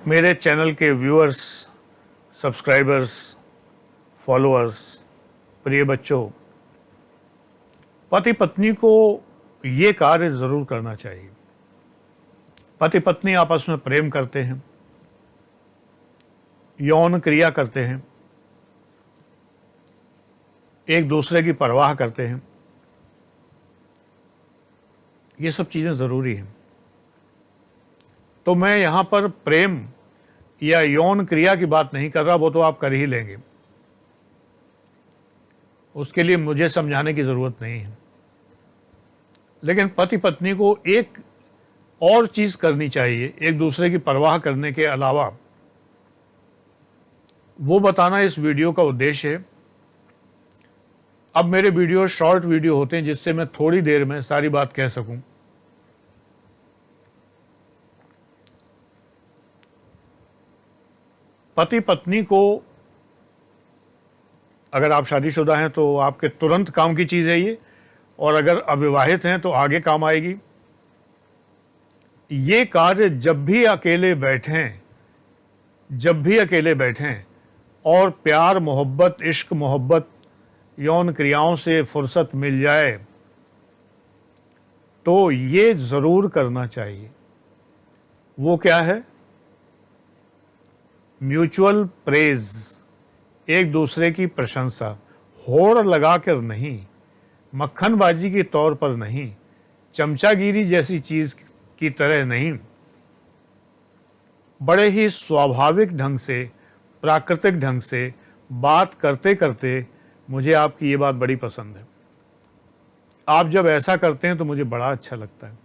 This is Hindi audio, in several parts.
मेरे चैनल के व्यूअर्स, सब्सक्राइबर्स, फॉलोअर्स, प्रिय बच्चों, पति पत्नी को ये कार्य ज़रूर करना चाहिए। पति पत्नी आपस में प्रेम करते हैं, यौन क्रिया करते हैं, एक दूसरे की परवाह करते हैं। ये सब चीज़ें ज़रूरी हैं। तो मैं यहाँ पर प्रेम या यौन क्रिया की बात नहीं कर रहा, वो तो आप कर ही लेंगे, उसके लिए मुझे समझाने की ज़रूरत नहीं है। लेकिन पति पत्नी को एक और चीज़ करनी चाहिए, एक दूसरे की परवाह करने के अलावा, वो बताना इस वीडियो का उद्देश्य है। अब मेरे वीडियो शॉर्ट वीडियो होते हैं जिससे मैं थोड़ी देर में सारी बात कह सकूं। पति पत्नी को, अगर आप शादीशुदा हैं तो आपके तुरंत काम की चीज़ है ये, और अगर अविवाहित हैं तो आगे काम आएगी। ये कार्य जब भी अकेले बैठें और प्यार मोहब्बत, इश्क मोहब्बत, यौन क्रियाओं से फुर्सत मिल जाए तो ये ज़रूर करना चाहिए। वो क्या है? म्यूचुअल प्रेज, एक दूसरे की प्रशंसा, होड़ लगाकर नहीं, मक्खनबाजी के तौर पर नहीं, चमचागिरी जैसी चीज़ की तरह नहीं, बड़े ही स्वाभाविक ढंग से, प्राकृतिक ढंग से बात करते करते। मुझे आपकी ये बात बड़ी पसंद है। आप जब ऐसा करते हैं तो मुझे बड़ा अच्छा लगता है।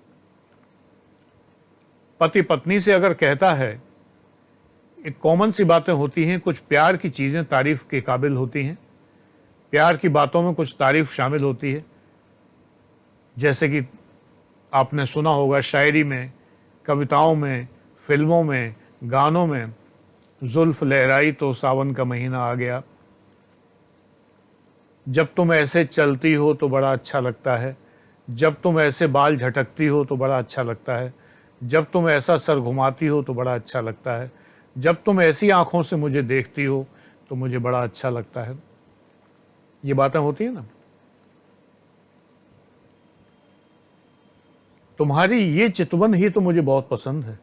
पति पत्नी से अगर कहता है, एक कॉमन सी बातें होती हैं, कुछ प्यार की चीज़ें तारीफ़ के काबिल होती हैं, प्यार की बातों में कुछ तारीफ़ शामिल होती है। जैसे कि आपने सुना होगा शायरी में, कविताओं में, फिल्मों में, गानों में, जुल्फ लहराई तो सावन का महीना आ गया, जब तुम ऐसे चलती हो तो बड़ा अच्छा लगता है, जब तुम ऐसे बाल झटकती हो तो बड़ा अच्छा लगता है, जब तुम ऐसा सर घुमाती हो तो बड़ा अच्छा लगता है, जब तुम ऐसी आंखों से मुझे देखती हो तो मुझे बड़ा अच्छा लगता है। ये बातें होती हैं ना। तुम्हारी ये चितवन ही तो मुझे बहुत पसंद है,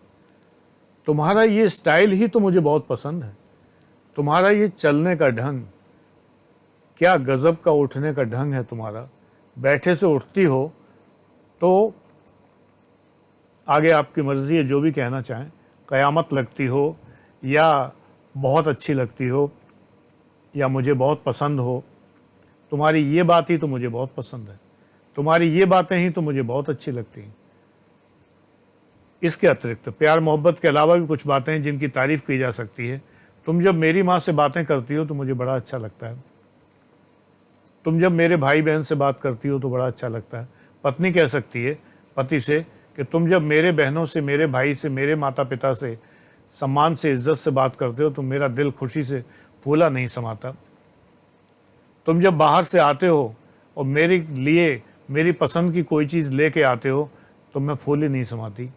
तुम्हारा ये स्टाइल ही तो मुझे बहुत पसंद है, तुम्हारा ये चलने का ढंग, क्या गजब का उठने का ढंग है तुम्हारा, बैठे से उठती हो तो आगे आपकी मर्ज़ी है, जो भी कहना चाहें, क़यामत लगती हो, या बहुत अच्छी लगती हो, या मुझे बहुत पसंद हो। तुम्हारी ये बात ही तो मुझे बहुत पसंद है, तुम्हारी ये बातें ही तो मुझे बहुत अच्छी लगती हैं। इसके अतिरिक्त प्यार मोहब्बत के अलावा भी कुछ बातें हैं जिनकी तारीफ़ की जा सकती है। तुम जब मेरी माँ से बातें करती हो तो मुझे बड़ा अच्छा लगता है, तुम जब मेरे भाई बहन से बात करती हो तो बड़ा अच्छा लगता है। पत्नी कह सकती है पति से कि तुम जब मेरे बहनों से, मेरे भाई से, मेरे माता पिता से सम्मान से, इज्जत से बात करते हो तो मेरा दिल खुशी से फूला नहीं समाता। तुम जब बाहर से आते हो और मेरे लिए मेरी पसंद की कोई चीज़ लेके आते हो तो मैं फूली नहीं समाती।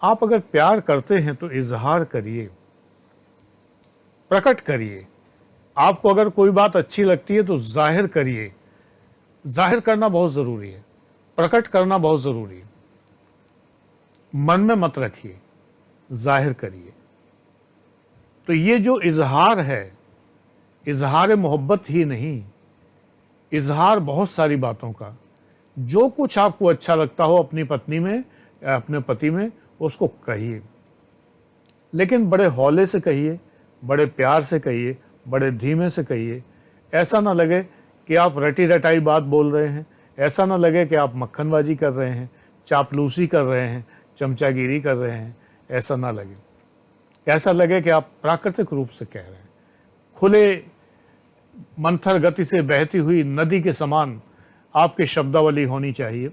आप अगर प्यार करते हैं तो इजहार करिए, प्रकट करिए। आपको अगर कोई बात अच्छी लगती है तो जाहिर करिए। जाहिर करना बहुत ज़रूरी है, प्रकट करना बहुत ज़रूरी है। मन में मत रखिए, जाहिर करिए। तो ये जो इजहार है, इजहार मोहब्बत ही नहीं, इजहार बहुत सारी बातों का, जो कुछ आपको अच्छा लगता हो अपनी पत्नी में या अपने पति में, उसको कहिए। लेकिन बड़े हौले से कहिए, बड़े प्यार से कहिए, बड़े धीमे से कहिए। ऐसा ना लगे कि आप रटी रटाई बात बोल रहे हैं, ऐसा ना लगे कि आप मक्खनबाजी कर रहे हैं, चापलूसी कर रहे हैं, चमचागिरी कर रहे हैं। ऐसा ना लगे, ऐसा लगे कि आप प्राकृतिक रूप से कह रहे हैं। खुले मंथर गति से बहती हुई नदी के समान आपकी शब्दावली होनी चाहिए,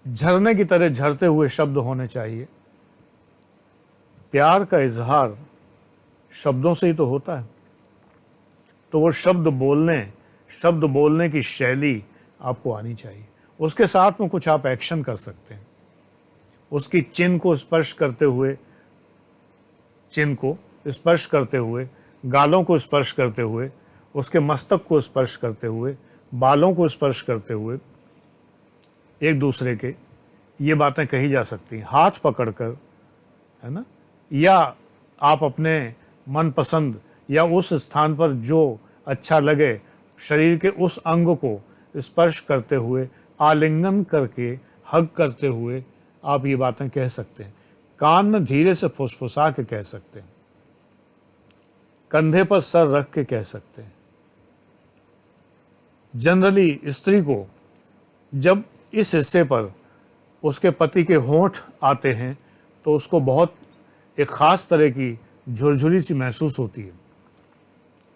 झरने की तरह झरते हुए शब्द होने चाहिए। प्यार का इजहार शब्दों से ही तो होता है, तो वो शब्द बोलने की शैली आपको आनी चाहिए। उसके साथ में कुछ आप एक्शन कर सकते हैं। उसकी चिन को स्पर्श करते हुए, चिन को स्पर्श करते हुए, गालों को स्पर्श करते हुए, उसके मस्तक को स्पर्श करते हुए, बालों को स्पर्श करते हुए एक दूसरे के ये बातें कही जा सकती हैं। हाथ पकड़कर, है ना, या आप अपने मनपसंद या उस स्थान पर जो अच्छा लगे शरीर के उस अंग को स्पर्श करते हुए, आलिंगन करके, हग करते हुए आप ये बातें कह सकते हैं। कान में धीरे से फुसफुसा के कह सकते हैं, कंधे पर सर रख के कह सकते हैं। जनरली स्त्री को जब इस हिस्से पर उसके पति के होंठ आते हैं तो उसको बहुत एक ख़ास तरह की झुरझुरी सी महसूस होती है,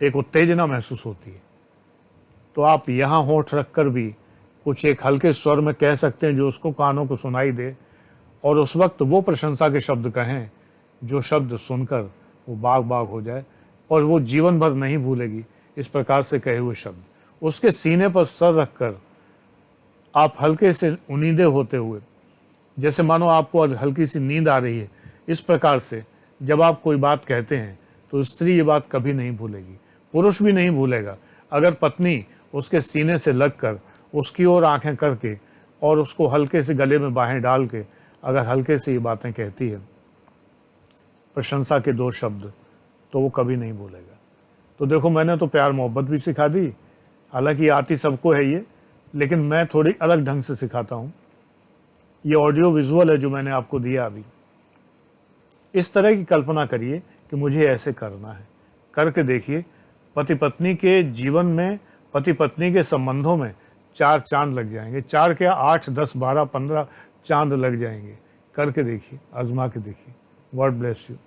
एक उत्तेजना महसूस होती है। तो आप यहाँ होंठ रखकर भी कुछ एक हल्के स्वर में कह सकते हैं जो उसको कानों को सुनाई दे, और उस वक्त वो प्रशंसा के शब्द कहें जो शब्द सुनकर वो बाग बाग हो जाए और वो जीवन भर नहीं भूलेगी। इस प्रकार से कहे हुए शब्द उसके सीने पर सर रखकर आप हल्के से उनींदे होते हुए, जैसे मानो आपको हल्की सी नींद आ रही है, इस प्रकार से जब आप कोई बात कहते हैं तो स्त्री ये बात कभी नहीं भूलेगी, पुरुष भी नहीं भूलेगा। अगर पत्नी उसके सीने से लगकर उसकी ओर आंखें करके और उसको हल्के से गले में बाहें डाल के अगर हल्के से ये बातें कहती है, प्रशंसा के 2 शब्द, तो वो कभी नहीं भूलेगा। तो देखो, मैंने तो प्यार मोहब्बत भी सिखा दी, हालांकि आती सबको है ये, लेकिन मैं थोड़ी अलग ढंग से सिखाता हूँ। ये ऑडियो विजुअल है जो मैंने आपको दिया अभी। इस तरह की कल्पना करिए कि मुझे ऐसे करना है, करके देखिए। पति पत्नी के जीवन में, पति पत्नी के संबंधों में 4 चांद लग जाएंगे। 4 क्या, 8, 10, 12, 15 चांद लग जाएंगे। करके देखिए, आजमा के देखिए। God bless you.